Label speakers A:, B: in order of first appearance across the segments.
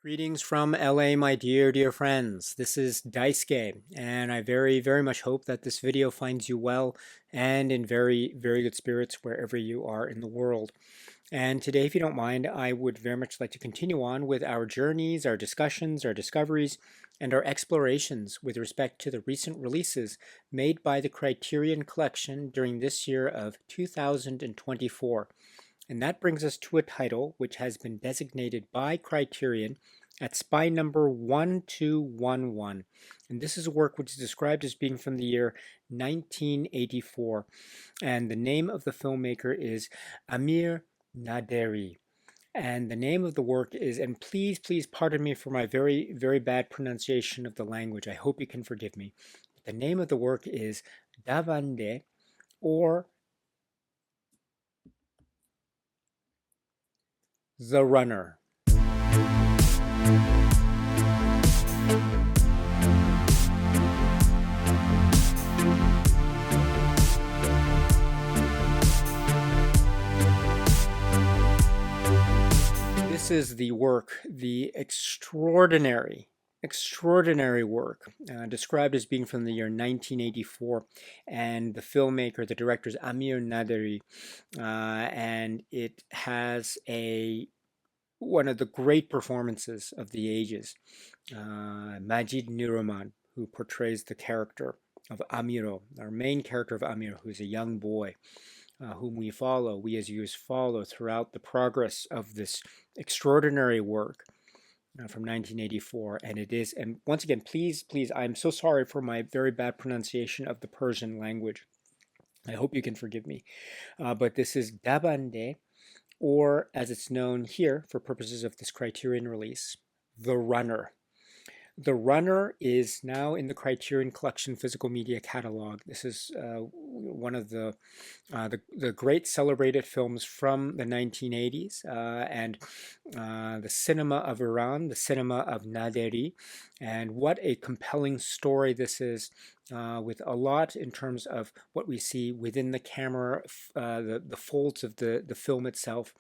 A: Greetings from LA, my dear friends. This is Daisuke, and I very much hope that this video finds you well and in very good spirits wherever you are in the world. And today, if you don't mind, I would very much like to continue on with our journeys, our discussions, our discoveries, and our explorations with respect to the recent releases made by the Criterion Collection during this year of 2024. And that brings us to a title which has been designated by Criterion at spy number 1211. And this is a work which is described as being from the year 1984. And the name of the filmmaker is Amir Naderi. And the name of the work is, and please pardon me for my very bad pronunciation of the language. I hope you can forgive me. The name of the work is Davande, or The Runner. This is the work, the extraordinary work, described as being from the year 1984, and the filmmaker, the director is Amir Naderi, and it has one of the great performances of the ages. Majid Nuriman, who portrays the character of Amiro, our main character of Amiro, who's a young boy, whom we as viewers follow throughout the progress of this extraordinary work from 1984. And it is, and once again, please, I'm so sorry for my very bad pronunciation of the Persian language. I hope you can forgive me. But this is Dabande, or as it's known here for purposes of this Criterion release, The Runner. The Runner is now in the Criterion Collection physical media catalog. This is one of the great celebrated films from the 1980s and the cinema of Iran, the cinema of Naderi. And what a compelling story this is, with a lot in terms of what we see within the camera, the folds of the film itself,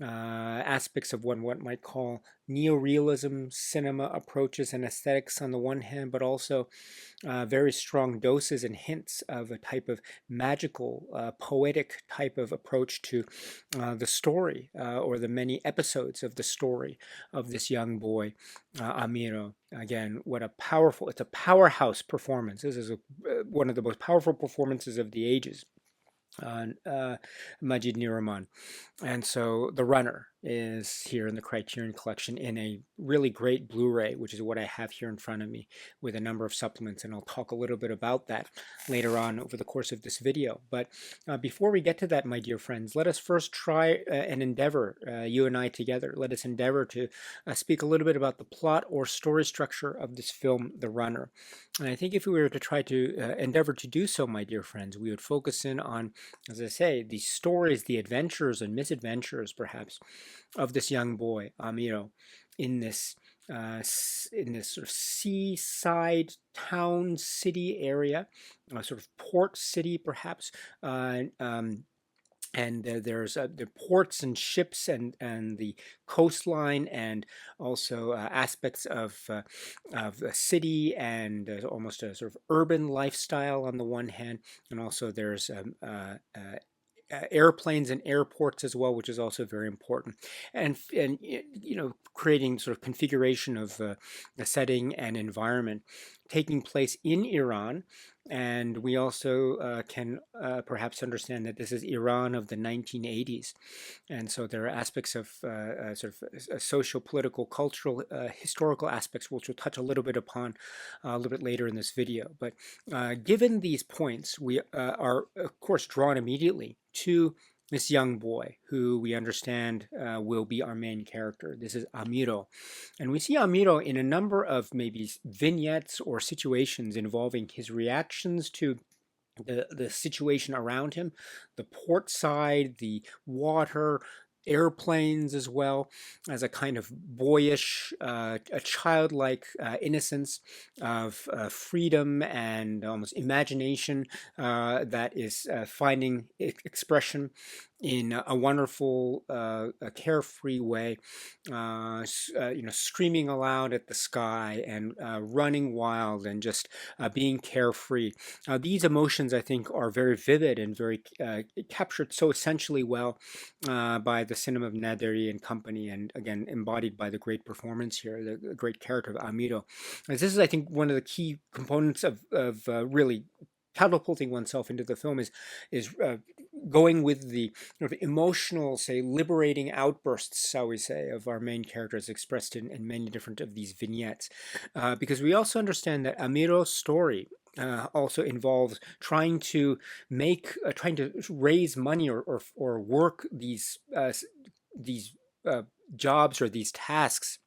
A: aspects of what one might call neorealism cinema approaches and aesthetics on the one hand, but also very strong doses and hints of a type of magical, poetic type of approach to the story, or the many episodes of the story of this young boy, Amiro. Again, it's a powerhouse performance. This is one of the most powerful performances of the ages on Majid Nuriman. And so The Runner is here in the Criterion Collection in a really great Blu-ray, which is what I have here in front of me, with a number of supplements, and I'll talk a little bit about that later on over the course of this video. But before we get to that, my dear friends, let us first try and endeavor, you and I together, let us endeavor to speak a little bit about the plot or story structure of this film, The Runner. And I think if we were to try to endeavor to do so, my dear friends, we would focus in on, as I say, the stories, the adventures and misadventures, perhaps, of this young boy, Amiro, in this sort of seaside town city area, sort of port city, perhaps. And there's the ports and ships and the coastline, and also aspects of the city, and almost a sort of urban lifestyle on the one hand, and also there's airplanes and airports as well, which is also very important, and creating sort of configuration of the setting and environment taking place in Iran. And we also can perhaps understand that this is Iran of the 1980s, and so there are aspects of sort of socio-political, cultural, historical aspects, which we'll touch a little bit upon a little bit later in this video. But given these points, we are of course drawn immediately to this young boy, who we understand will be our main character. This is Amiro. And we see Amiro in a number of maybe vignettes or situations involving his reactions to the situation around him, the port side, the water, airplanes, as well as a kind of boyish, a childlike innocence of freedom and almost imagination that is finding expression in a wonderful, a carefree way, screaming aloud at the sky and running wild and just being carefree. These emotions, I think, are very vivid and very captured so essentially well by the cinema of Naderi and company, and again embodied by the great performance here, the great character of Amiro. As this is, I think, one of the key components of really catapulting oneself into the film is going with the sort of emotional, say, liberating outbursts, shall we say, of our main characters expressed in many different of these vignettes. Because we also understand that Amiro's story also involves trying to raise money or work these jobs or these tasks,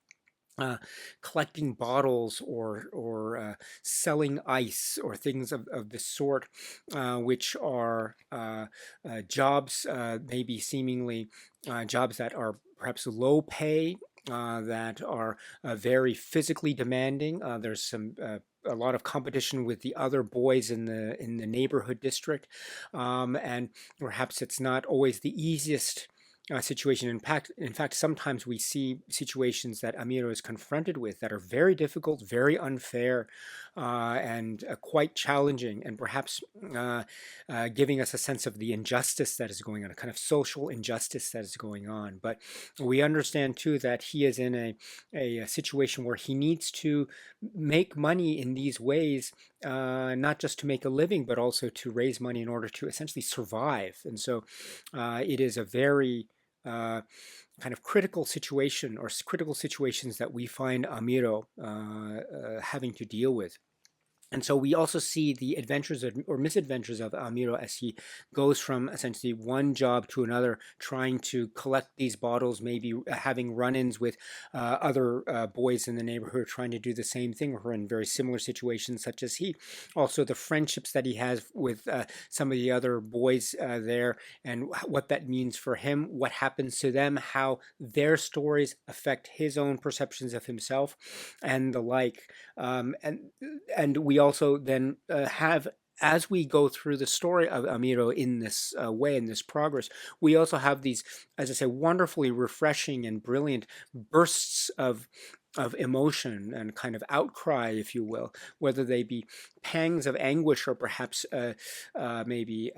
A: collecting bottles or selling ice or things of this sort, which are jobs, maybe seemingly jobs that are perhaps low pay, that are very physically demanding. There's a lot of competition with the other boys in the neighborhood district, and perhaps it's not always the easiest situation. In fact, sometimes we see situations that Amiro is confronted with that are very difficult, very unfair, and quite challenging, and perhaps giving us a sense of the injustice that is going on, a kind of social injustice that is going on. But we understand too that he is in a situation where he needs to make money in these ways, not just to make a living, but also to raise money in order to essentially survive. And so it is a very kind of critical situation, or critical situations, that we find Amiro having to deal with. And so we also see the adventures or misadventures of Amiro as he goes from essentially one job to another, trying to collect these bottles, maybe having run-ins with other boys in the neighborhood trying to do the same thing, or in very similar situations such as he. Also the friendships that he has with some of the other boys there, and what that means for him, what happens to them, how their stories affect his own perceptions of himself, and the like. And we also then have, as we go through the story of Amiro in this way, in this progress, we also have these, as I say, wonderfully refreshing and brilliant bursts of emotion and kind of outcry, if you will, whether they be pangs of anguish or perhaps maybe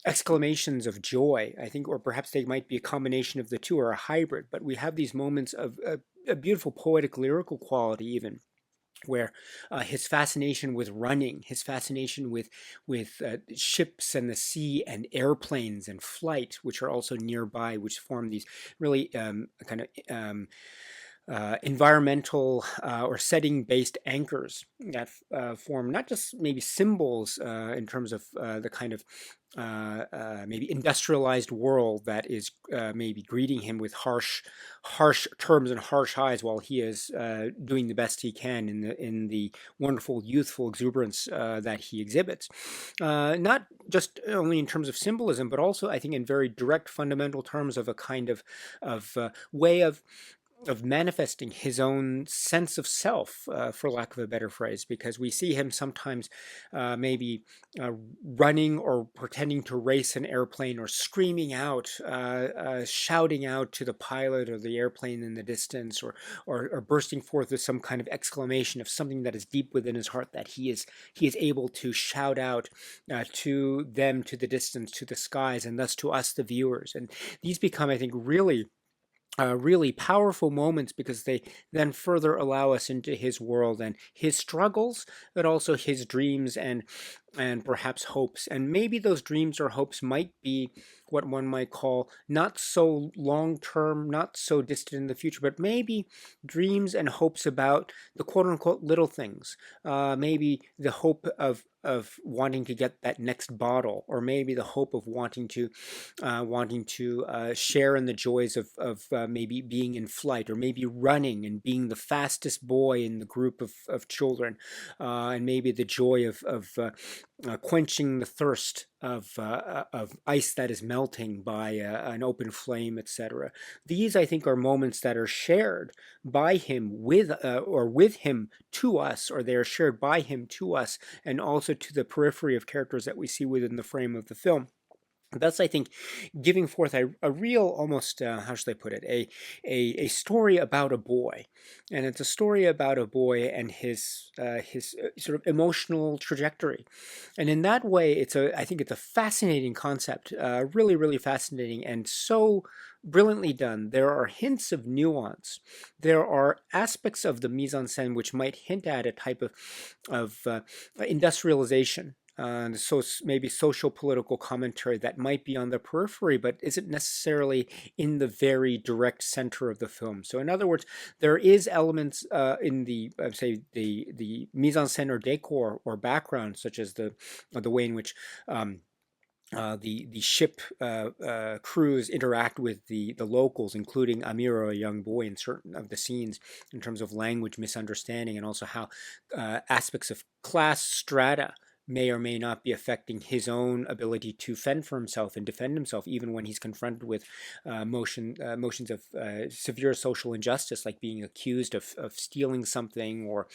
A: exclamations of joy, I think, or perhaps they might be a combination of the two or a hybrid. But we have these moments of a beautiful poetic lyrical quality, even, where his fascination with running, his fascination with ships and the sea and airplanes and flight, which are also nearby, which form these really kind of environmental or setting-based anchors that form not just maybe symbols in terms of the kind of maybe industrialized world that is maybe greeting him with harsh terms and harsh eyes, while he is doing the best he can in the wonderful youthful exuberance that he exhibits. Not just only in terms of symbolism, but also I think in very direct, fundamental terms of a kind of way of manifesting his own sense of self, for lack of a better phrase, because we see him sometimes maybe running or pretending to race an airplane, or screaming out, shouting out to the pilot or the airplane in the distance, or bursting forth with some kind of exclamation of something that is deep within his heart, that he is able to shout out to them, to the distance, to the skies, and thus to us, the viewers. And these become, I think, really powerful moments, because they then further allow us into his world and his struggles, but also his dreams and perhaps hopes. And maybe those dreams or hopes might be what one might call not so long term, not so distant in the future, but maybe dreams and hopes about the quote unquote little things. Maybe the hope of wanting to get that next bottle, or maybe the hope of wanting to share in the joys of maybe being in flight, or maybe running and being the fastest boy in the group of children, and maybe the joy of quenching the thirst of ice that is melting by an open flame, etc. These, I think, are moments that are shared by him with him to us, or they are shared by him to us, and also to the periphery of characters that we see within the frame of the film. Thus, I think giving forth a real, almost, how should I put it, a story about a boy, and it's a story about a boy and his sort of emotional trajectory, and in that way, I think it's a fascinating concept, really, really fascinating, and so brilliantly done. There are hints of nuance. There are aspects of the mise en scène which might hint at a type of industrialization, so maybe social political commentary that might be on the periphery, but isn't necessarily in the very direct center of the film. So, in other words, there is elements in the say the mise en scène or decor or background, such as the way in which um, the ship crews interact with the locals, including Amir, a young boy, in certain of the scenes, in terms of language misunderstanding, and also how aspects of class strata may or may not be affecting his own ability to fend for himself and defend himself, even when he's confronted with motions of severe social injustice, like being accused of stealing something, or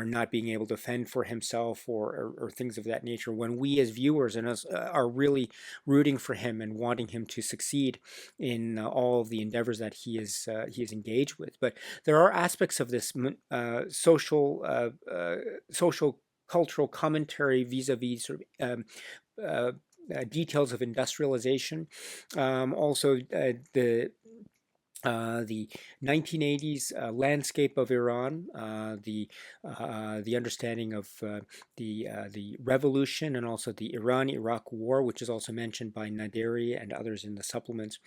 A: not being able to fend for himself, or things of that nature. When we as viewers and us are really rooting for him and wanting him to succeed in all of the endeavors that he is engaged with. But there are aspects of this social cultural commentary vis-a-vis sort of details of industrialization. Also, the 1980s landscape of Iran, the understanding of the revolution, and also the Iran-Iraq War, which is also mentioned by Naderi and others in the supplements,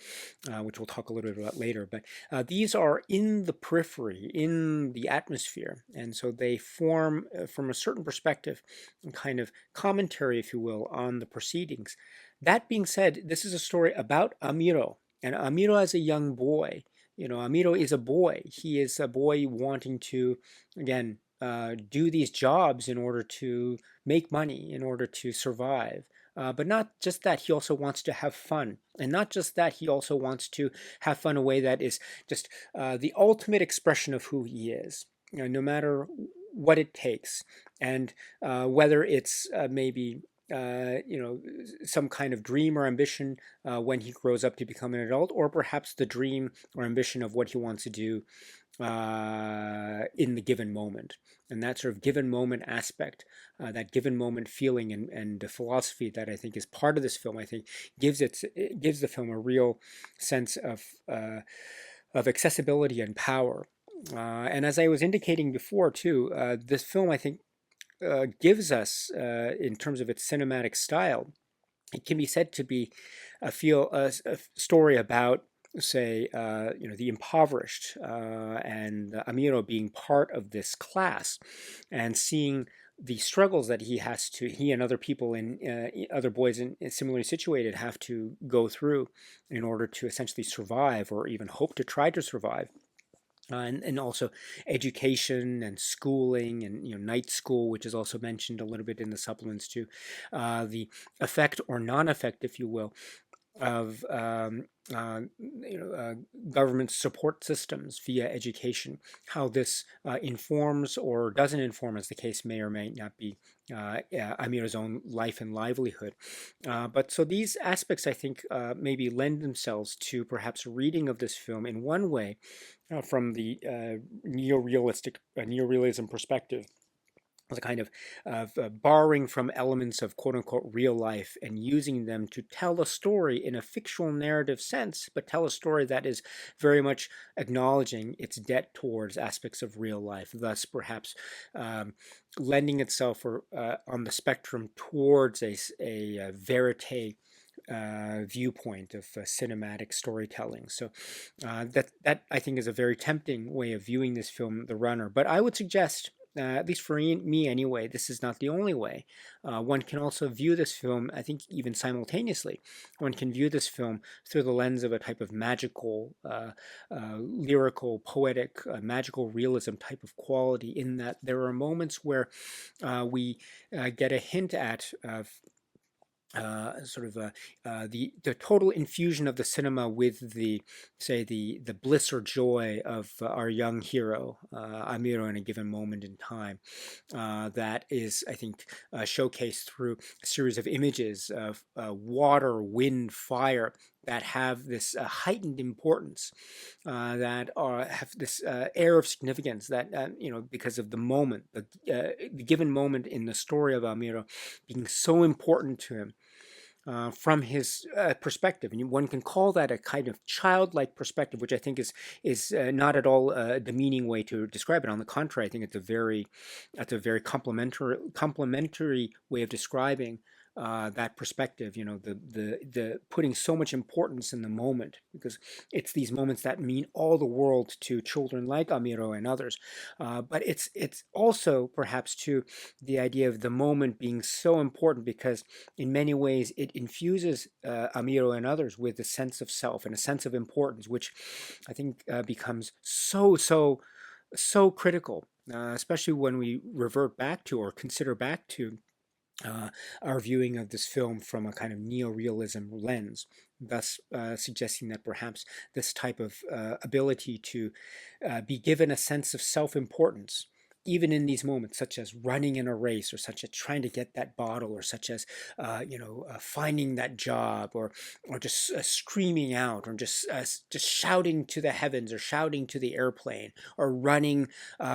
A: which we'll talk a little bit about later. But these are in the periphery, in the atmosphere, and so they form, from a certain perspective, a kind of commentary, if you will, on the proceedings. That being said, this is a story about Amiro. And Amiro as a young boy, Amiro is a boy. He is a boy wanting to, again, do these jobs in order to make money, in order to survive. But not just that, he also wants to have fun. And not just that, he also wants to have fun in a way that is just the ultimate expression of who he is, no matter what it takes. And whether it's maybe some kind of dream or ambition when he grows up to become an adult, or perhaps the dream or ambition of what he wants to do in the given moment. And that sort of given moment aspect, that given moment feeling, and the philosophy that I think is part of this film, I think it gives the film a real sense of accessibility and power. And as I was indicating before too, this film, I think, gives us, in terms of its cinematic style, it can be said to be a story about, say, the impoverished, and Amiro being part of this class, and seeing the struggles that he and other people other boys similarly situated have to go through in order to essentially survive, or even hope to try to survive. And also education and schooling, and night school, which is also mentioned a little bit in the supplements too. The effect or non-effect, if you will, of government support systems via education, how this informs or doesn't inform, as the case may or may not be, Amir's own life and livelihood. But so these aspects, I think, maybe lend themselves to perhaps a reading of this film in one way, from the neorealism perspective, as a kind of borrowing from elements of quote unquote real life and using them to tell a story in a fictional narrative sense, but tell a story that is very much acknowledging its debt towards aspects of real life, thus perhaps lending itself, or on the spectrum, towards a verite viewpoint of cinematic storytelling. So that I think is a very tempting way of viewing this film, The Runner. But I would suggest, at least for me anyway, this is not the only way. One can also view this film, I think, even simultaneously. One can view this film through the lens of a type of magical, lyrical, poetic, magical realism type of quality, in that there are moments where we get a hint at sort of the total infusion of the cinema with the bliss or joy of our young hero Amiro in a given moment in time. That is, I think, showcased through a series of images of water, wind, fire that have this heightened importance, that have this air of significance that because of the moment, the given moment in the story of Amiro being so important to him from his perspective, and one can call that a kind of childlike perspective, which I think is not at all a demeaning way to describe it. On the contrary, I think it's a very complimentary way of describing that perspective. The putting so much importance in the moment, because it's these moments that mean all the world to children like Amiro and others. But it's also perhaps to the idea of the moment being so important because in many ways it infuses Amiro and others with a sense of self and a sense of importance, which I think becomes so critical, especially when we revert back to or consider back to uh, our viewing of this film from a kind of neo-realism lens, thus suggesting that perhaps this type of ability to be given a sense of self-importance, even in these moments, such as running in a race, or such as trying to get that bottle, or such as finding that job, or just screaming out, or just shouting to the heavens, or shouting to the airplane, or running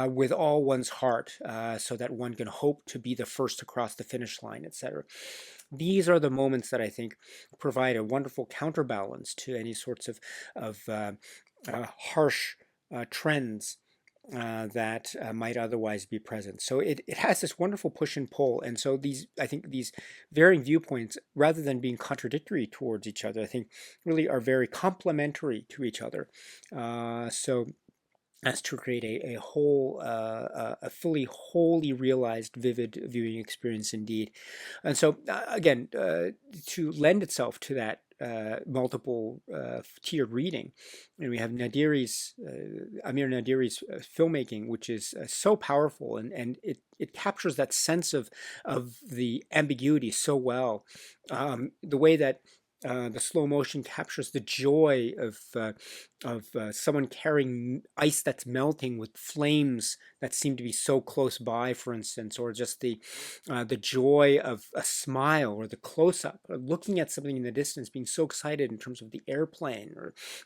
A: with all one's heart, so that one can hope to be the first to cross the finish line, etc. These are the moments that I think provide a wonderful counterbalance to any sorts of harsh trends that might otherwise be present. So it has this wonderful push and pull. And so I think these varying viewpoints, rather than being contradictory towards each other, I think really are very complementary to each other. So as to create a fully wholly realized vivid viewing experience indeed. And so again, to lend itself to that multiple tiered reading, and we have Amir Naderi's filmmaking, which is so powerful, and it captures that sense of the ambiguity so well. The way that the slow motion captures the joy of someone carrying ice that's melting with flames that seem to be so close by, for instance, or just the joy of a smile, or the close up, or looking at something in the distance, being so excited in terms of the airplane,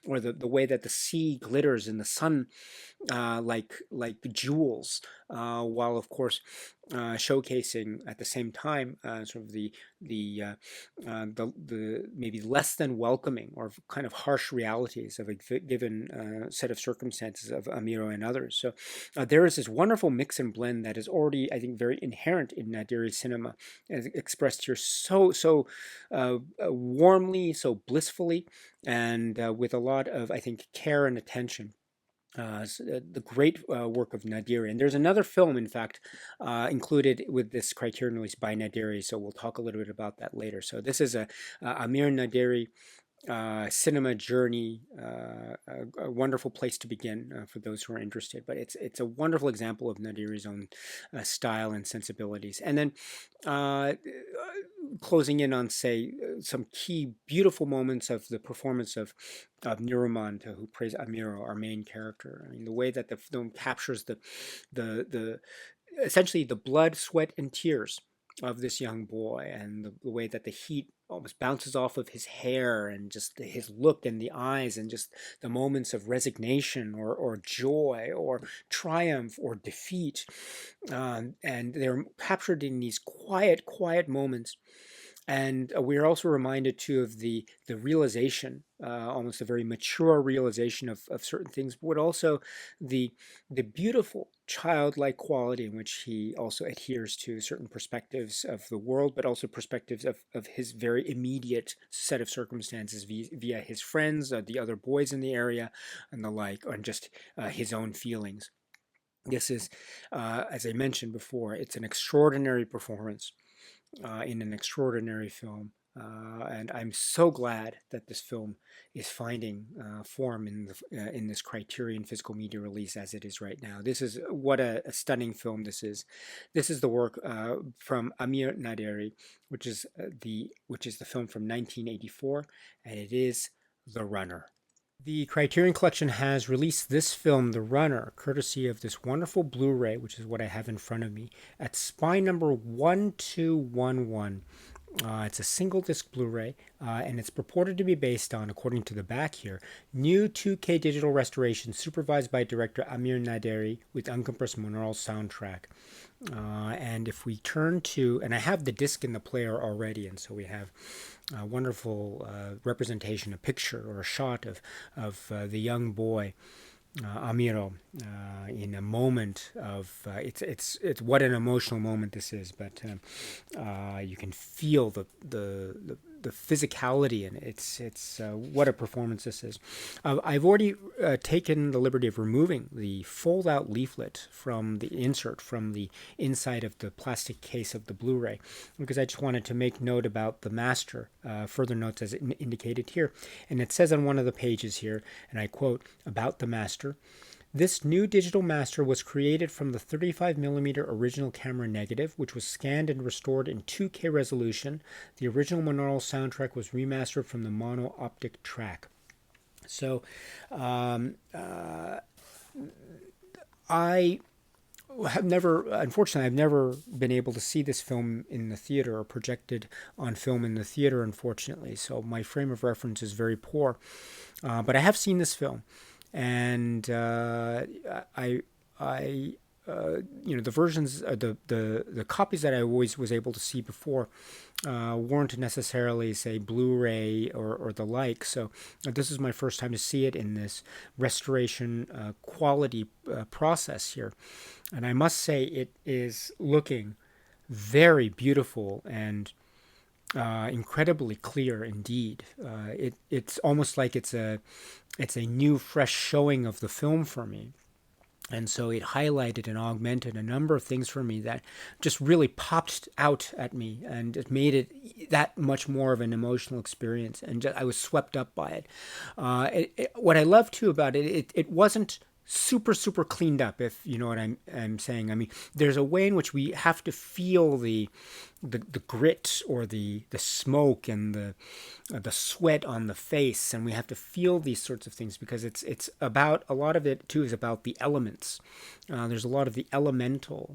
A: or the way that the sea glitters in the sun, like jewels, while of course showcasing at the same time sort of the maybe less than welcoming or kind of harsh realities of a given set of circumstances of Amiro and others. So there is this wonderful mix and blend that is already, I think, very inherent in Naderi cinema, as expressed here warmly, so blissfully, and with a lot of, I think, care and attention. The great work of Naderi. And there's another film, in fact, included with this Criterion release by Naderi, so we'll talk a little bit about that later. So this is a Amir Naderi cinema journey, a wonderful place to begin for those who are interested. But it's a wonderful example of Naderi's own style and sensibilities. And then closing in on, say, some key beautiful moments of the performance of Nuriman, who plays Amiro, our main character. I mean, the way that the film captures the essentially the blood, sweat, and tears of this young boy, and the way that the heat almost bounces off of his hair, and just his look and the eyes, and just the moments of resignation, or joy, or triumph, or defeat. And they're captured in these quiet moments. And we're also reminded too of the realization, almost a very mature realization of certain things, but also the beautiful childlike quality in which he also adheres to certain perspectives of the world, but also perspectives of his very immediate set of circumstances via his friends, the other boys in the area, and the like, and just his own feelings. This is, as I mentioned before, it's an extraordinary performance in an extraordinary film. And I'm so glad that this film is finding form in this Criterion physical media release as it is right now. This is what a stunning film this is. This is the work from Amir Naderi, which is the film from 1984, and it is The Runner. The Criterion Collection has released this film, The Runner, courtesy of this wonderful Blu-ray, which is what I have in front of me, at spine number 1211. It's a single disc Blu-ray, and it's purported to be based on, according to the back here, new 2K digital restoration supervised by director Amir Naderi with uncompressed monaural soundtrack. And if we turn to, and I have the disc in the player already, and so we have a wonderful representation, a picture or a shot of the young boy Amiro in a moment of it's what an emotional moment this is, but you can feel the physicality, and it's what a performance this is. I've already taken the liberty of removing the fold-out leaflet from the insert from the inside of the plastic case of the Blu-ray, because I just wanted to make note about the master, further notes as indicated here. And it says on one of the pages here, and I quote, about the master: "This new digital master was created from the 35mm original camera negative, which was scanned and restored in 2K resolution. The original monaural soundtrack was remastered from the mono optic track." So I have never, unfortunately, I've never been able to see this film in the theater or projected on film in the theater, unfortunately. So my frame of reference is very poor. But I have seen this film, and the versions, the copies that I always was able to see before weren't necessarily, say, Blu-ray or the like. So this is my first time to see it in this restoration quality process here, and I must say it is looking very beautiful and incredibly clear indeed. It's almost like it's a new, fresh showing of the film for me. And so it highlighted and augmented a number of things for me that just really popped out at me, and it made it that much more of an emotional experience. And I was swept up by it. What I love too about it wasn't super cleaned up, if you know what I'm saying. I mean, there's a way in which we have to feel the grit or the smoke and the sweat on the face, and we have to feel these sorts of things, because it's about, a lot of it too is about the elements. There's a lot of the elemental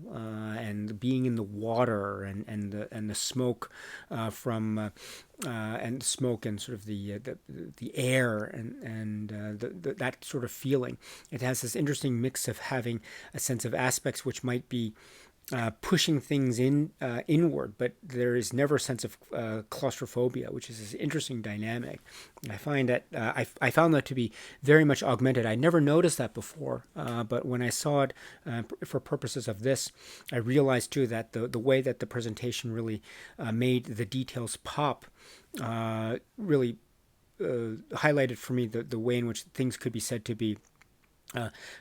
A: and being in the water and the smoke from and smoke and sort of the air and that sort of feeling. It has this interesting mix of having a sense of aspects which might be pushing things inward, but there is never a sense of claustrophobia, which is this interesting dynamic. I find that I found that to be very much augmented. I never noticed that before, but when I saw it for purposes of this, I realized too that the way that the presentation really made the details pop really highlighted for me the way in which things could be said to be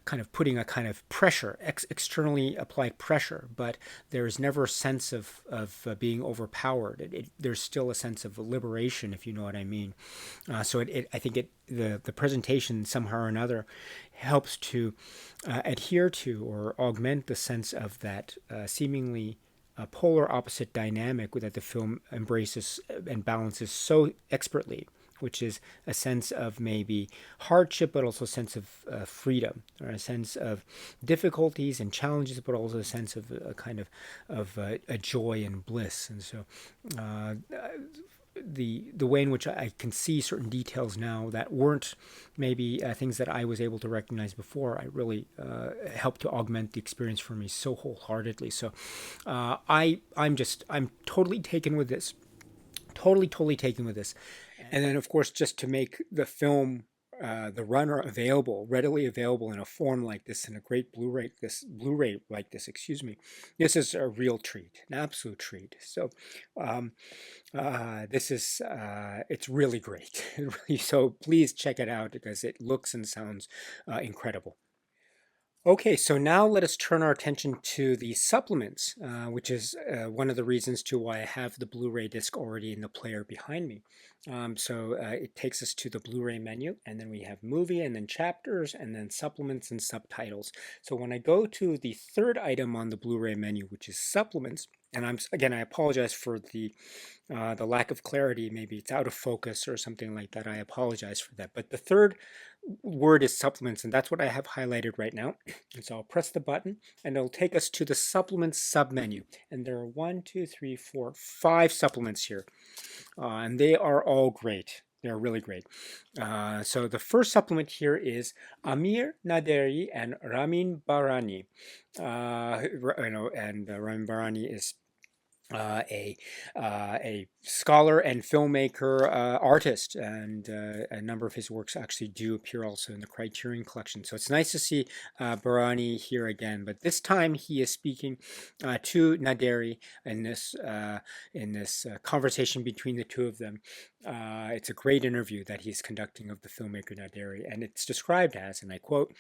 A: kind of putting a kind of pressure, externally applied pressure, but there is never a sense of being overpowered. There's still a sense of liberation, if you know what I mean. So I think the presentation somehow or another helps to adhere to or augment the sense of that seemingly polar opposite dynamic that the film embraces and balances so expertly, which is a sense of maybe hardship, but also a sense of freedom, or a sense of difficulties and challenges, but also a sense of a kind of a joy and bliss. And so the way in which I can see certain details now that weren't maybe things that I was able to recognize before, I really helped to augment the experience for me so wholeheartedly. So I'm totally taken with this. Totally taken with this. And then, of course, just to make the film, The Runner, readily available in a form like this, in a great Blu-ray like this, excuse me, this is a real treat, an absolute treat. So it's really great. So please check it out, because it looks and sounds incredible. Okay, so now let us turn our attention to the supplements, which is one of the reasons to why I have the Blu-ray disc already in the player behind me. It takes us to the Blu-ray menu, and then we have movie, and then chapters, and then supplements and subtitles. So when I go to the third item on the Blu-ray menu, which is supplements, and again, I apologize for the lack of clarity. Maybe it's out of focus or something like that. I apologize for that. But the third word is supplements, and that's what I have highlighted right now. And so I'll press the button, and it'll take us to the supplements submenu. And there are 5 supplements here, and they are all great. They're really great. So the first supplement here is Amir Naderi and Ramin Barani. Ramin Barani is a scholar and filmmaker, artist, and a number of his works actually do appear also in the Criterion Collection. So it's nice to see Barani here again, but this time he is speaking to Naderi in this conversation between the two of them. It's a great interview that he's conducting of the filmmaker Naderi, and it's described as, and I quote,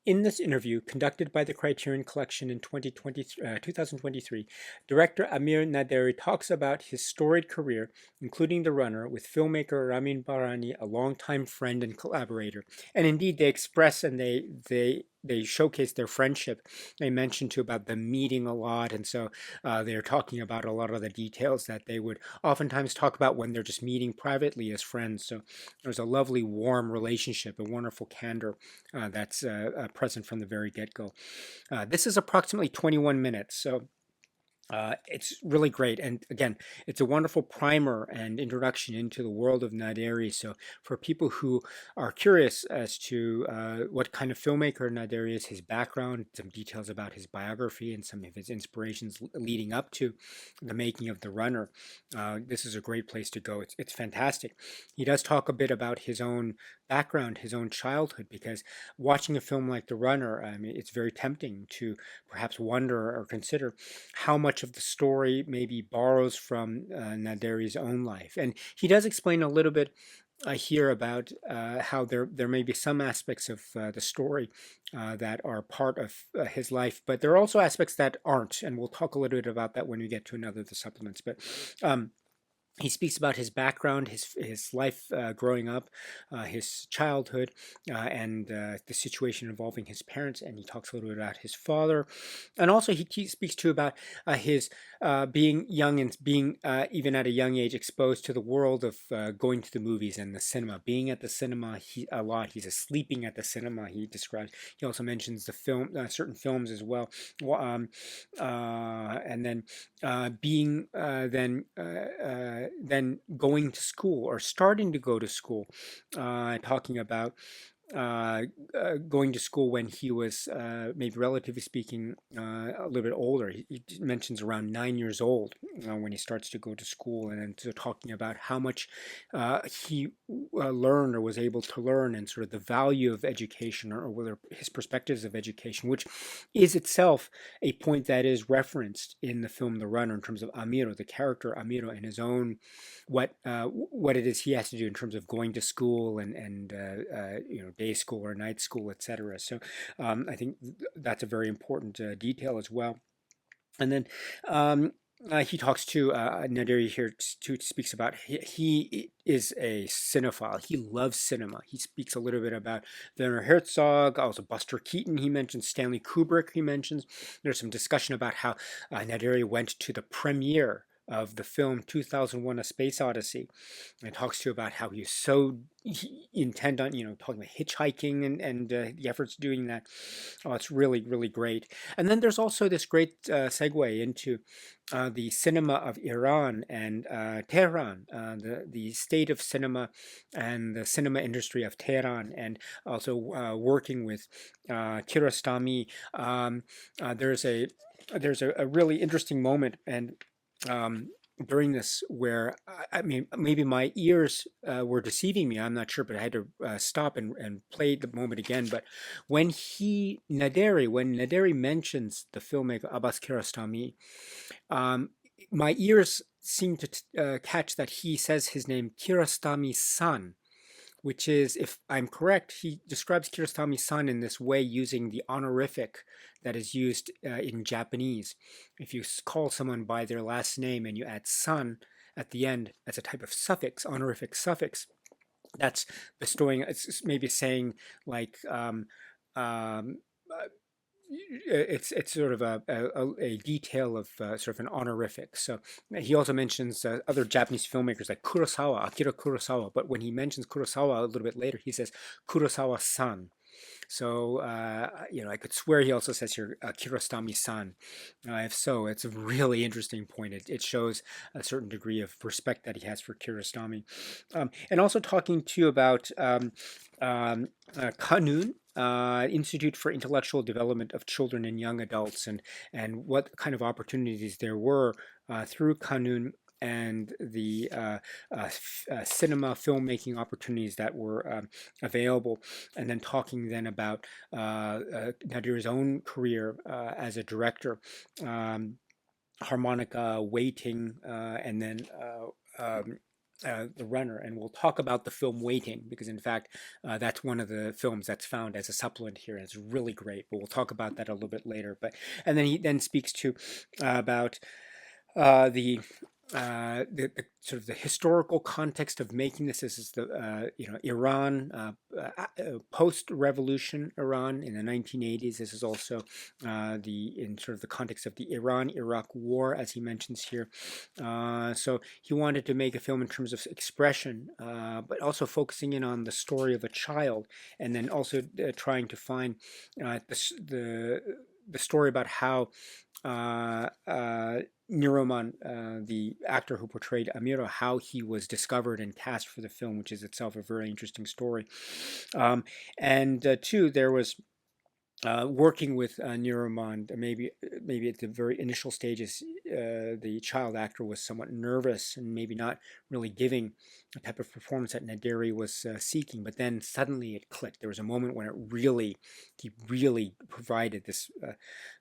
A: "In this interview, conducted by the Criterion Collection in 2023, director Amir Naderi talks about his storied career, including The Runner, with filmmaker Ramin Barani, a longtime friend and collaborator." And indeed, they express and they showcase their friendship. They mention too about them meeting a lot, and so they're talking about a lot of the details that they would oftentimes talk about when they're just meeting privately as friends. So there's a lovely, warm relationship, a wonderful candor that's present from the very get-go. This is approximately 21 minutes, so it's really great. And again, it's a wonderful primer and introduction into the world of Naderi. So for people who are curious as to what kind of filmmaker Naderi is, his background, some details about his biography, and some of his inspirations leading up to the making of The Runner, this is a great place to go. It's fantastic. He does talk a bit about his own background, his own childhood, because watching a film like The Runner, I mean, it's very tempting to perhaps wonder or consider how much of the story maybe borrows from Naderi's own life. And he does explain a little bit here about how there may be some aspects of the story that are part of his life, but there are also aspects that aren't, and we'll talk a little bit about that when we get to another of the supplements. But he speaks about his background, his life growing up, his childhood, and the situation involving his parents, and he talks a little bit about his father. And also he speaks too about his being young and being, even at a young age, exposed to the world of going to the movies and the cinema, being at the cinema a lot. He's sleeping at the cinema, he describes. He also mentions the film, certain films as well. And then being then going to school or starting to go to school, talking about going to school when he was maybe relatively speaking a little bit older. He mentions around 9 years old when he starts to go to school, and then so talking about how much he learned or was able to learn, and sort of the value of education, or whether his perspectives of education, which is itself a point that is referenced in the film The Runner in terms of Amiro, the character Amiro, and his own what it is he has to do in terms of going to school and day school or night school, etc. So I think that's a very important detail as well. And then he talks to Naderi here too, speaks about he is a cinephile. He loves cinema. He speaks a little bit about Werner Herzog, also Buster Keaton. He mentions Stanley Kubrick. He mentions there's some discussion about how Naderi went to the premiere of the film 2001: A Space Odyssey, and talks to you about how he's so intent on, talking about hitchhiking and the efforts doing that. Oh, it's really, really great. And then there's also this great segue into the cinema of Iran and Tehran, the state of cinema and the cinema industry of Tehran, and also working with Kiarostami. There's a really interesting moment, and during this, where I mean, maybe my ears were deceiving me, I'm not sure, but I had to stop and play the moment again. But when Naderi mentions the filmmaker Abbas Kiarostami, my ears seem to catch that he says his name Kiarostami-san, which is, if I'm correct, he describes Kiarostami-san in this way using the honorific that is used in Japanese. If you call someone by their last name and you add san at the end as a type of suffix, honorific suffix, that's bestowing, it's maybe saying like, um, uh, it's sort of a detail of sort of an honorific. So he also mentions other Japanese filmmakers like Kurosawa, Akira Kurosawa. But when he mentions Kurosawa a little bit later, he says Kurosawa-san. So, I could swear he also says here Kiarostami-san. If so, it's a really interesting point. It shows a certain degree of respect that he has for Kiarostami. And also talking to you about Kanun, Institute for Intellectual Development of Children and Young Adults, and what kind of opportunities there were through Kanun and the cinema filmmaking opportunities that were available, and then talking then about Naderi's own career as a director, harmonica, waiting, and then the runner. And we'll talk about the film Waiting, because in fact that's one of the films that's found as a supplement here, and it's really great, but we'll talk about that a little bit later. And then he then speaks to about the sort of the historical context of making this. This is the Iran, post-revolution Iran in the 1980s. This is also in sort of the context of the Iran-Iraq War, as he mentions here. So he wanted to make a film in terms of expression, but also focusing in on the story of a child, and then also trying to find the story about how Niroman, the actor who portrayed Amiro, how he was discovered and cast for the film, which is itself a very interesting story. And two, there was working with Niroman, maybe at the very initial stages, the child actor was somewhat nervous and maybe not really giving the type of performance that Naderi was seeking. But then suddenly it clicked. There was a moment when he really provided this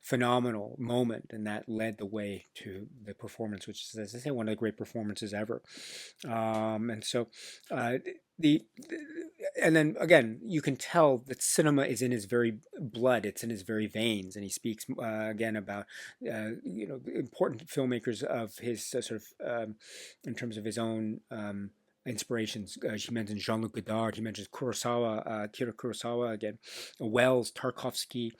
A: phenomenal moment, and that led the way to the performance, which is, as I say, one of the great performances ever. And so the and then again, you can tell that cinema is in his very blood, it's in his very veins, and he speaks again about important filmmakers of his sort of in terms of his own inspirations. She mentions Jean-Luc Godard. He mentions Kurosawa, Akira Kurosawa again, Wells, Tarkovsky,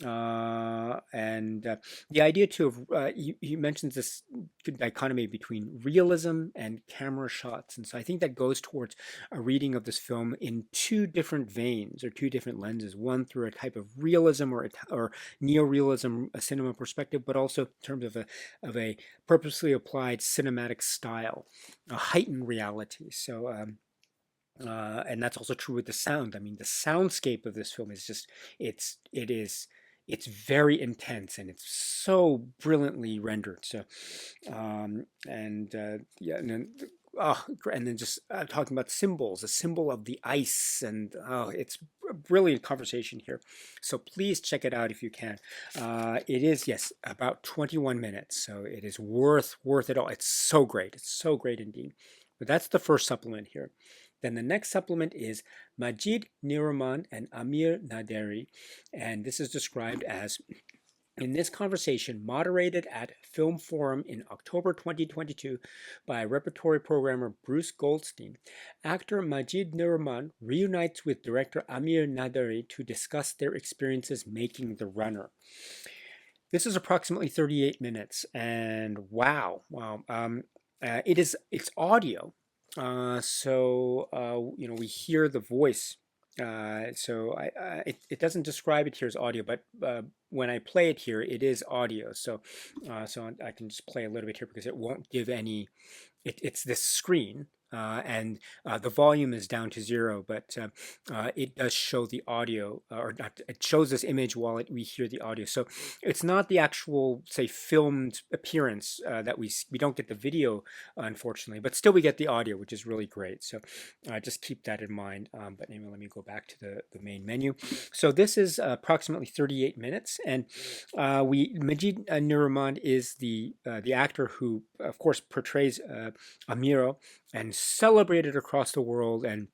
A: and the idea too of he mentions this dichotomy between realism and camera shots, and so I think that goes towards a reading of this film in two different veins or two different lenses. One through a type of realism or neo-realism, a cinema perspective, but also in terms of a purposely applied cinematic style, a heightened reality. So, and that's also true with the sound. I mean, the soundscape of this film is just, it's very intense, and it's so brilliantly rendered. So, yeah, and then, and then just talking about symbols, a symbol of the ice, and it's a brilliant conversation here. So please check it out if you can. It is, yes, about 21 minutes, so it is worth it all. It's so great. It's so great indeed. But that's the first supplement here. Then the next supplement is Majid Niroman and Amir Naderi, and this is described as, in this conversation, moderated at Film Forum in October 2022 by repertory programmer Bruce Goldstein, actor Majid Niroman reunites with director Amir Naderi to discuss their experiences making The Runner. This is approximately 38 minutes, and wow. It's audio, so we hear the voice. It doesn't describe it here as audio, but when I play it here, it is audio. So I can just play a little bit here because it won't give any. It's this screen. And the volume is down to 0, but it does show the audio, or not, it shows this image while we hear the audio. So it's not the actual, say, filmed appearance that we don't get the video, unfortunately, but still we get the audio, which is really great. So just keep that in mind. But anyway, let me go back to the main menu. So this is approximately 38 minutes, and Majid Niroman is the actor who, of course, portrays Amiro, and celebrated across the world, and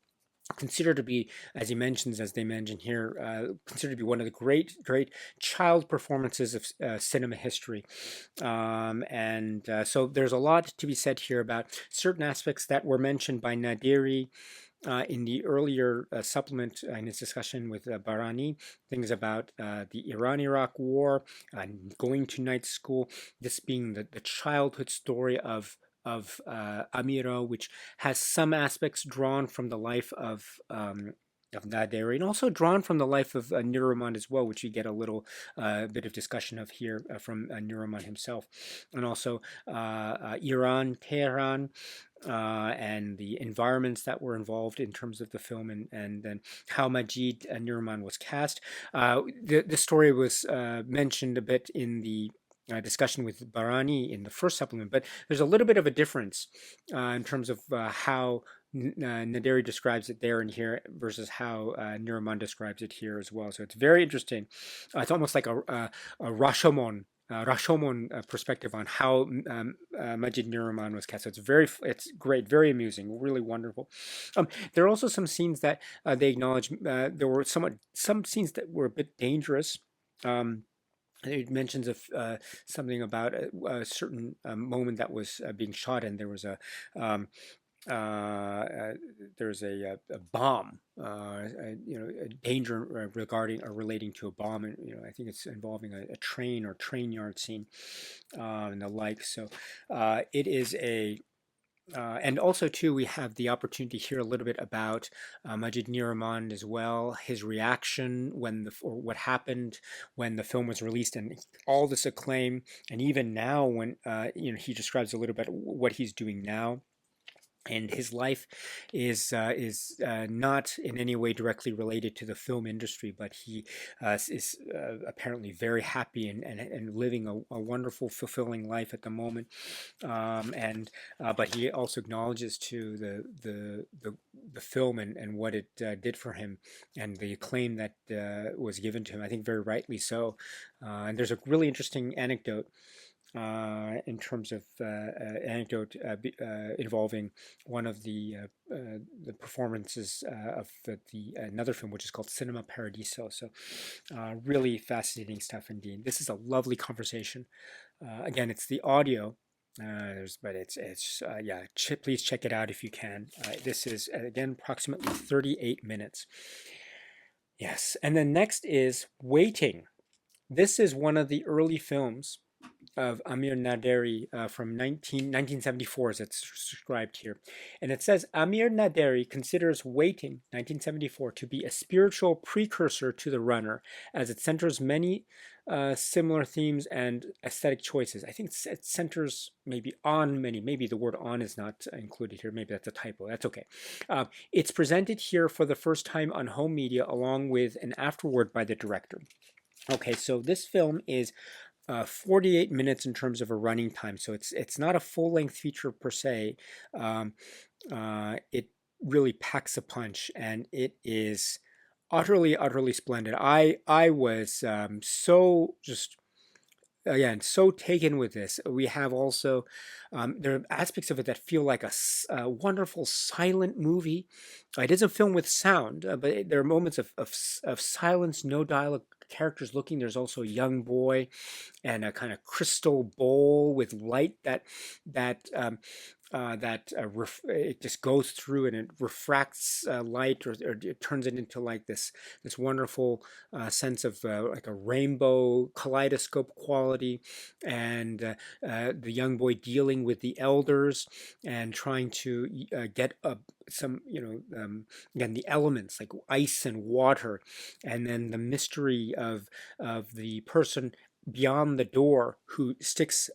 A: considered to be, as he mentions, as they mention here, considered to be one of the great child performances of cinema history. So there's a lot to be said here about certain aspects that were mentioned by Naderi in the earlier supplement in his discussion with Barani, things about the Iran-Iraq War, going to night school, this being the childhood story of Amira, which has some aspects drawn from the life of Naderi, and also drawn from the life of Nuriman as well, which you get a little bit of discussion of here from Nuriman himself, and also Iran, Tehran, and the environments that were involved in terms of the film, and then how Majid Nurman was cast. The story was mentioned a bit in the discussion with Barani in the first supplement, but there's a little bit of a difference in terms of how Naderi describes it there and here versus how Nuriman describes it here as well. So it's very interesting. It's almost like a Rashomon perspective on how Majid Nuriman was cast. So it's great, very amusing, really wonderful. There are also some scenes that they acknowledge there were some scenes that were a bit dangerous. It mentions something about a certain moment that was being shot, and there was um, there's a bomb, a danger regarding or relating to a bomb, and I think it's involving a train or train yard scene and the like. So it is a and also too, we have the opportunity to hear a little bit about Majid Nuriman as well, his reaction or what happened when the film was released, and all this acclaim, and even now when he describes a little bit what he's doing now. And his life is not in any way directly related to the film industry, but he is apparently very happy and living a wonderful, fulfilling life at the moment. But he also acknowledges to the film and what it did for him, and the acclaim that was given to him. I think very rightly so. And there's a really interesting anecdote in terms of anecdote involving one of the performances of another film, which is called Cinema Paradiso. So really fascinating stuff indeed. This is a lovely conversation. Again, it's the audio. But it's yeah. Please check it out if you can. This is again approximately 38 minutes. Yes, and then next is Waiting. This is one of the early films of Amir Naderi from 1974, as it's described here. And it says Amir Naderi considers Waiting, 1974, to be a spiritual precursor to The Runner, as it centers many similar themes and aesthetic choices. I think it centers maybe on many. Maybe the word on is not included here. Maybe that's a typo. That's okay. It's presented here for the first time on home media along with an afterword by the director. Okay, so this film is 48 minutes in terms of a running time, so it's not a full-length feature per se. It really packs a punch, and it is utterly splendid. I was so just again so taken with this. We have also there are aspects of it that feel like a wonderful silent movie. It is a film with sound, but there are moments of silence, no dialogue, characters looking. There's also a young boy and a kind of crystal bowl with light it just goes through and it refracts light, or it turns it into like this wonderful sense of like a rainbow kaleidoscope quality, and the young boy dealing with the elders and trying to get some again the elements like ice and water, and then the mystery of the person beyond the door who sticks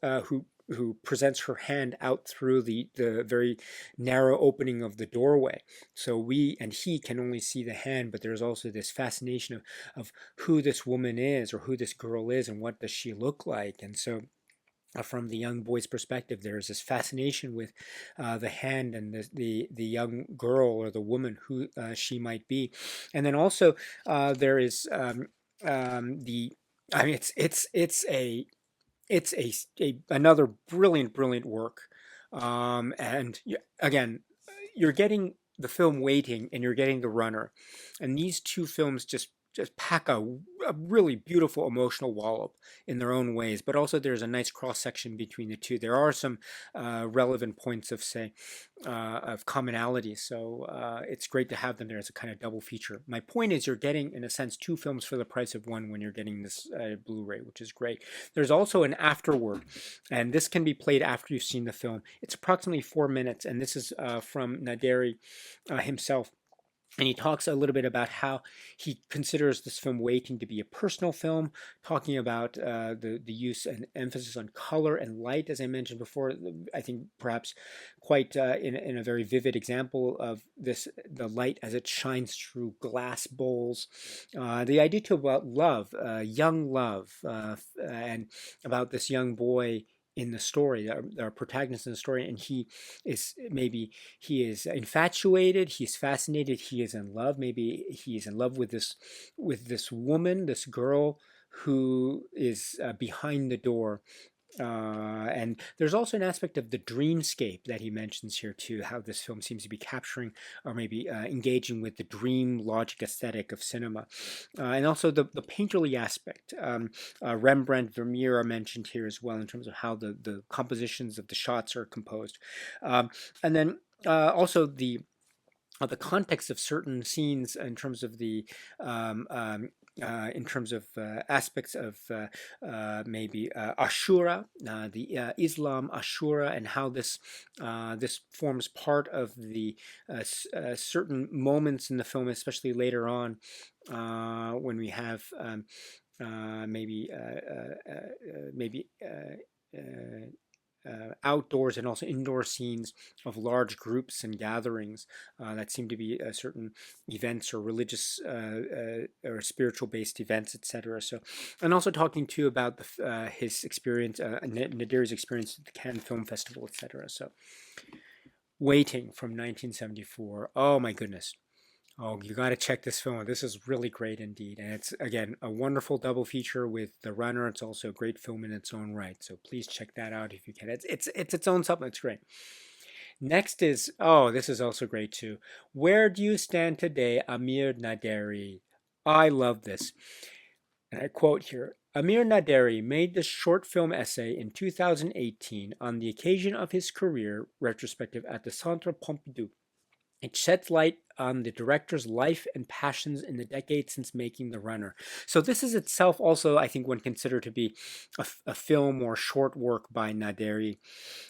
A: who presents her hand out through the very narrow opening of the doorway. So we and he can only see the hand, but there's also this fascination of who this woman is, or who this girl is, and what does she look like. And so from the young boy's perspective, there is this fascination with the hand and the young girl or the woman who she might be. And then also there is the I mean it's another brilliant work, and again you're getting the film Waiting and you're getting The Runner. And these two films just pack a really beautiful emotional wallop in their own ways, but also there's a nice cross section between the two. There are some relevant points of, say, of commonality, so it's great to have them there as a kind of double feature. My point is, you're getting, in a sense, two films for the price of one when you're getting this Blu-ray, which is great. There's also an afterword, and this can be played after you've seen the film. It's approximately 4 minutes, and this is from Naderi himself. And he talks a little bit about how he considers this film Waiting to be a personal film, talking about the use and emphasis on color and light, as I mentioned before. I think perhaps quite in a very vivid example of this, the light as it shines through glass bowls. The idea too about love, young love, and about this young boy in the story, our protagonist in the story, and he is infatuated, he's fascinated, he is in love. Maybe he is in love with this woman, this girl who is behind the door. And there's also an aspect of the dreamscape that he mentions here too, how this film seems to be capturing or maybe engaging with the dream logic aesthetic of cinema. And also the painterly aspect. Rembrandt, Vermeer are mentioned here as well in terms of how the compositions of the shots are composed. And then also the context of certain scenes in terms of the aspects of maybe Ashura, the Islam Ashura, and how this forms part of the certain moments in the film, especially later on when we have maybe outdoors and also indoor scenes of large groups and gatherings that seem to be certain events or religious or spiritual based events, etc. So, and also talking too about his experience, Naderi's experience at the Cannes Film Festival, etc. So, Waiting from 1974. Oh my goodness. Oh, you got to check this film. This is really great indeed. And it's, again, a wonderful double feature with The Runner. It's also a great film in its own right. So please check that out if you can. It's its own something. It's great. Next is, oh, this is also great too. Where Do You Stand Today, Amir Naderi? I love this. And I quote here, Amir Naderi made this short film essay in 2018 on the occasion of his career retrospective at the Centre Pompidou. It sheds light on the director's life and passions in the decades since making The Runner. So this is itself also, I think, one considered to be a film or short work by Naderi.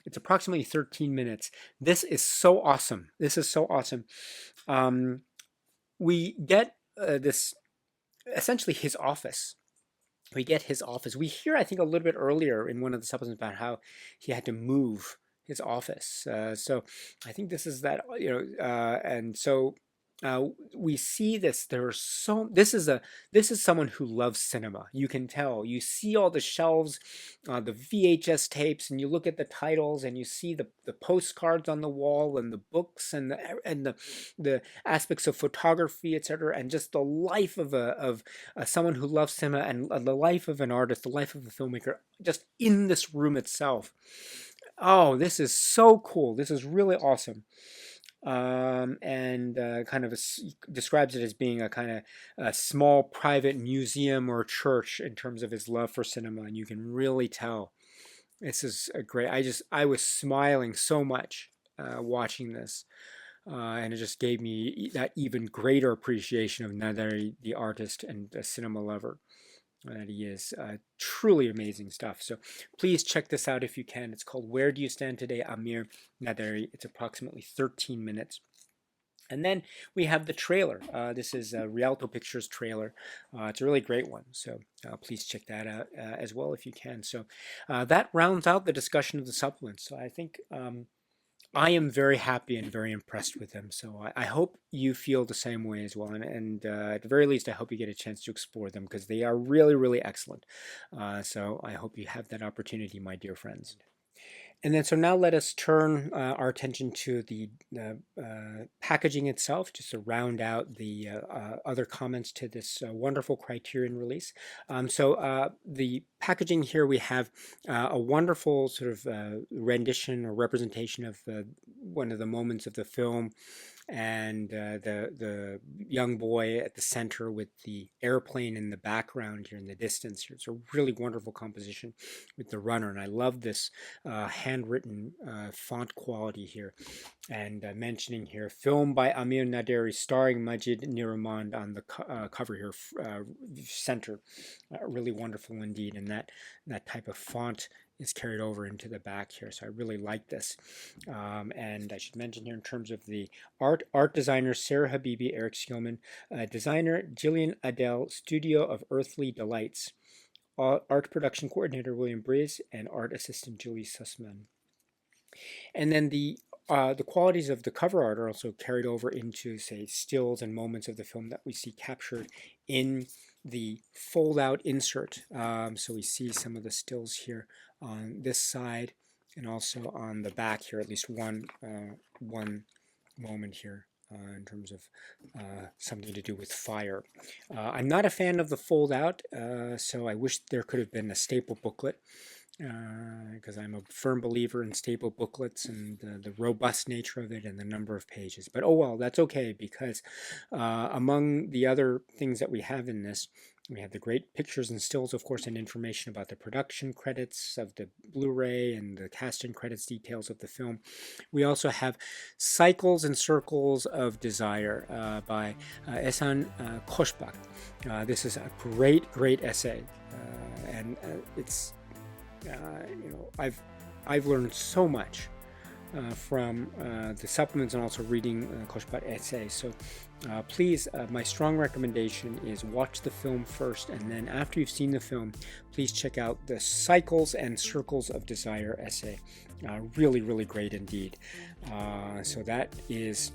A: It's approximately 13 minutes. This is so awesome. This is so awesome. We get this, essentially his office. We get his office. We hear, I think, a little bit earlier in one of the supplements about how he had to move his office. So I think this is that, and so we see this. This is someone who loves cinema. You can tell. You see all the shelves, the VHS tapes, and you look at the titles, and you see the postcards on the wall, and the books, and the aspects of photography, etc., and just the life of someone who loves cinema and the life of an artist, the life of a filmmaker, just in this room itself. Oh, this is so cool. This is really awesome. And kind of describes it as being a kind of a small private museum or church in terms of his love for cinema. And you can really tell this is a great, I was smiling so much watching this. And it just gave me that even greater appreciation of Naderi, the artist and a cinema lover that he is. Truly amazing stuff. So please check this out if you can. It's called Where Do You Stand Today, Amir Naderi. It's approximately 13 minutes. And then we have the trailer. This is a Rialto Pictures trailer. It's a really great one. So please check that out as well if you can. So that rounds out the discussion of the supplements. So I think I am very happy and very impressed with them. So I hope you feel the same way as well. And at the very least, I hope you get a chance to explore them because they are really, really excellent. So I hope you have that opportunity, my dear friends. And then, so now let us turn our attention to the packaging itself, just to round out the other comments to this wonderful Criterion release. So the packaging here, we have a wonderful sort of rendition or representation of one of the moments of the film. and the young boy at the center with the airplane in the background here in the distance here. It's a really wonderful composition with the runner, and I love this handwritten font quality here. And mentioning here, film by Amir Naderi, starring Majid Nirmand on the cover here, center. Really wonderful indeed, and that type of font is carried over into the back here, so I really like this. And I should mention here in terms of the art designer Sarah Habibi, Eric Skillman, designer Gillian Adele, studio of Earthly Delights, art production coordinator William Briz, and art assistant Julie Sussman. And then the qualities of the cover art are also carried over into, say, stills and moments of the film that we see captured in the fold-out insert. So we see some of the stills here on this side and also on the back here, at least one moment here in terms of something to do with fire. I'm not a fan of the fold-out, so I wish there could have been a staple booklet, because I'm a firm believer in staple booklets and the robust nature of it and the number of pages. But oh well, that's okay, because among the other things that we have in this, we have the great pictures and stills, of course, and information about the production credits of the Blu-ray and the cast and credits details of the film. We also have Cycles and Circles of Desire by Ehsan Khoshbakht. This is a great essay, and it's I've learned so much from the supplements and also reading Khoshbakht essays. So please, my strong recommendation is watch the film first, and then after you've seen the film, please check out the Cycles and Circles of Desire essay. Really great indeed. So that is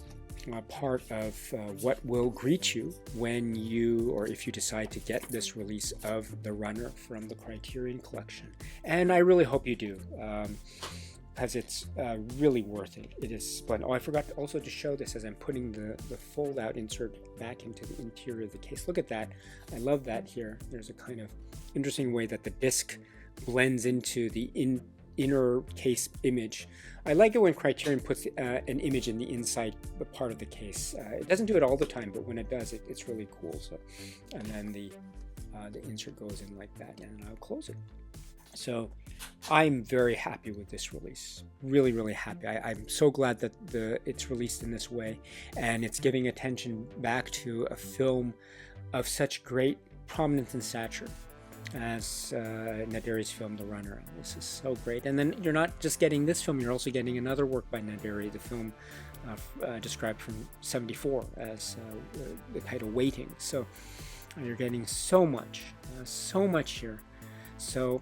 A: part of what will greet you when you, or if you decide to get this release of The Runner from the Criterion Collection. And I really hope you do, because it's really worth it. It is splendid. Oh, I forgot also to show this as I'm putting the fold-out insert back into the interior of the case. Look at that. I love that here. There's a kind of interesting way that the disc blends into the inner case image. I like it when Criterion puts an image in the inside part of the case. It doesn't do it all the time, but when it does, it's really cool. So, and then the insert goes in like that, and I'll close it. So I'm very happy with this release. Really happy. I'm so glad that it's released in this way, and it's giving attention back to a film of such great prominence and stature as Naderi's film, The Runner. This is so great. And then you're not just getting this film, you're also getting another work by Naderi, the film described from '74 as the title Waiting. So you're getting so much here. So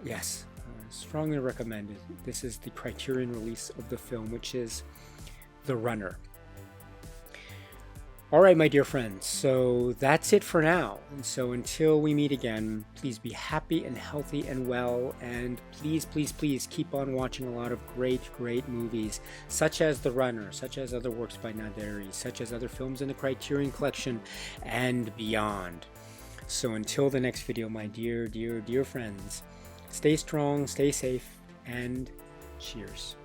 A: yes, strongly recommended. This is the Criterion release of the film, which is The Runner. All right, my dear friends, so that's it for now. And so until we meet again, please be happy and healthy and well, and please keep on watching a lot of great movies, such as The Runner, such as other works by Naderi, such as other films in the Criterion Collection, and beyond. So until the next video, my dear friends, stay strong, stay safe, and cheers.